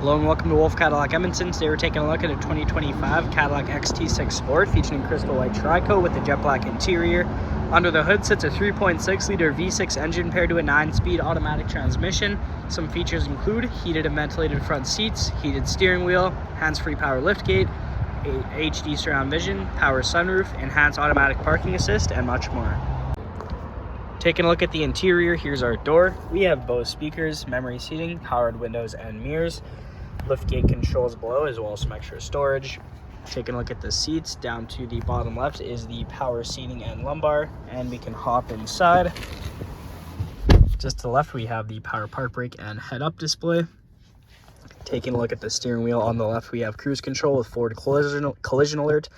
Hello and welcome to Wolfe Cadillac Edmonton. Today we're taking a look at a 2025 Cadillac XT6 Sport featuring crystal white tricoat with a jet black interior. Under the hood sits a 3.6 liter V6 engine paired to a 9-speed automatic transmission. Some features include heated and ventilated front seats, heated steering wheel, hands-free power liftgate, HD surround vision, power sunroof, enhanced automatic parking assist, and much more. Taking a look at the interior, here's our door. We have Bose speakers, memory seating, powered windows and mirrors, liftgate controls below, as well as some extra storage. Taking a look at the seats, down to the bottom left is the power seating and lumbar, and we can hop inside. Just to the left, we have the power park brake and head-up display. Taking a look at the steering wheel, on the left we have cruise control with forward collision alert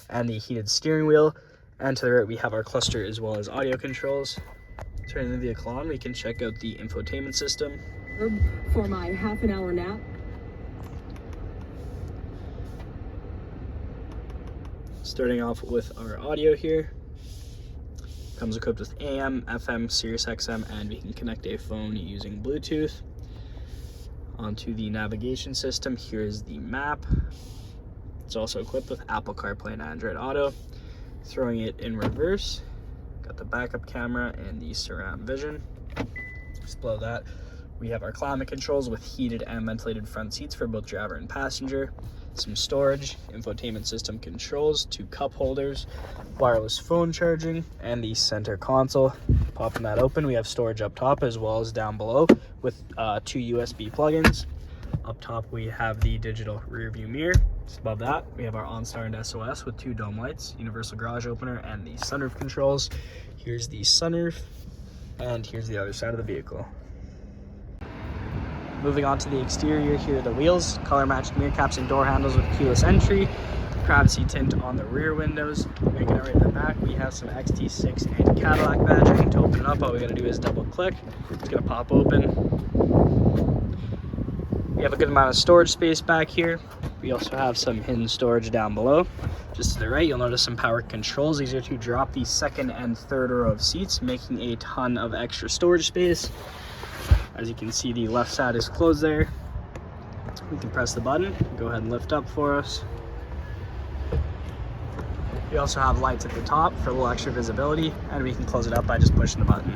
and the heated steering wheel. And to the right we have our cluster as well as audio controls. Turning the vehicle on, we can check out the infotainment system. For my half-an-hour nap. Starting off with our audio here. Comes equipped with AM, FM, Sirius XM, and we can connect a phone using Bluetooth. Onto the navigation system, here is the map. It's also equipped with Apple CarPlay and Android Auto. Throwing it in reverse, got the backup camera and the surround vision. Just below that, we have our climate controls with heated and ventilated front seats for both driver and passenger. Some storage, infotainment system controls, 2 cup holders, wireless phone charging, and the center console. Popping that open, we have storage up top as well as down below with 2 USB plugins. Up top, we have the digital rear view mirror. Just above that, we have our OnStar and SOS with 2 dome lights, universal garage opener, and the sunroof controls. Here's the sunroof, and here's the other side of the vehicle. Moving on to the exterior, here are the wheels, color-matched mirror caps and door handles with keyless entry, privacy tint on the rear windows. Making it right in the back, we have some XT6 and Cadillac badging. To open it up, all we gotta do is double click. It's gonna pop open. We have a good amount of storage space back here. We also have some hidden storage down below. Just to the right, you'll notice some power controls. These are to drop the second and third row of seats, making a ton of extra storage space. As you can see, the left side is closed there. We can press the button, go ahead and lift up for us. We also have lights at the top for a little extra visibility, and we can close it up by just pushing the button.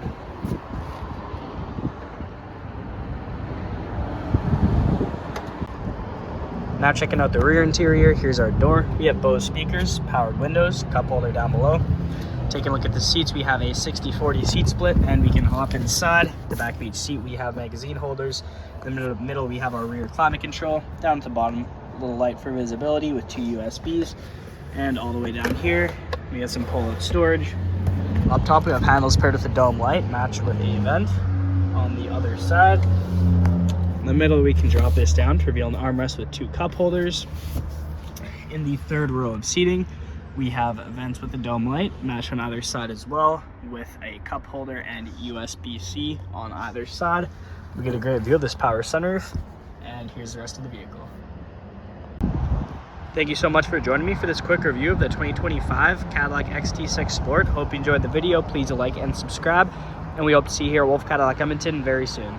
Now checking out the rear interior, here's our door. We have Bose speakers, powered windows, cup holder down below. Taking a look at the seats, we have a 60-40 seat split, and we can hop inside. The back of each seat, we have magazine holders. In the middle, we have our rear climate control. Down at the bottom, a little light for visibility with 2 USBs. And all the way down here, we have some pull-out storage. Up top, we have handles paired with a dome light, matched with a vent. On the other side, in the middle, we can drop this down to reveal an armrest with 2 cup holders. In the third row of seating, we have vents with the dome light, matched on either side as well, with a cup holder and USB-C on either side. We get a great view of this power sunroof, and here's the rest of the vehicle. Thank you so much for joining me for this quick review of the 2025 Cadillac XT6 Sport. Hope you enjoyed the video. Please like and subscribe, and we hope to see you here at Wolfe Cadillac Edmonton very soon.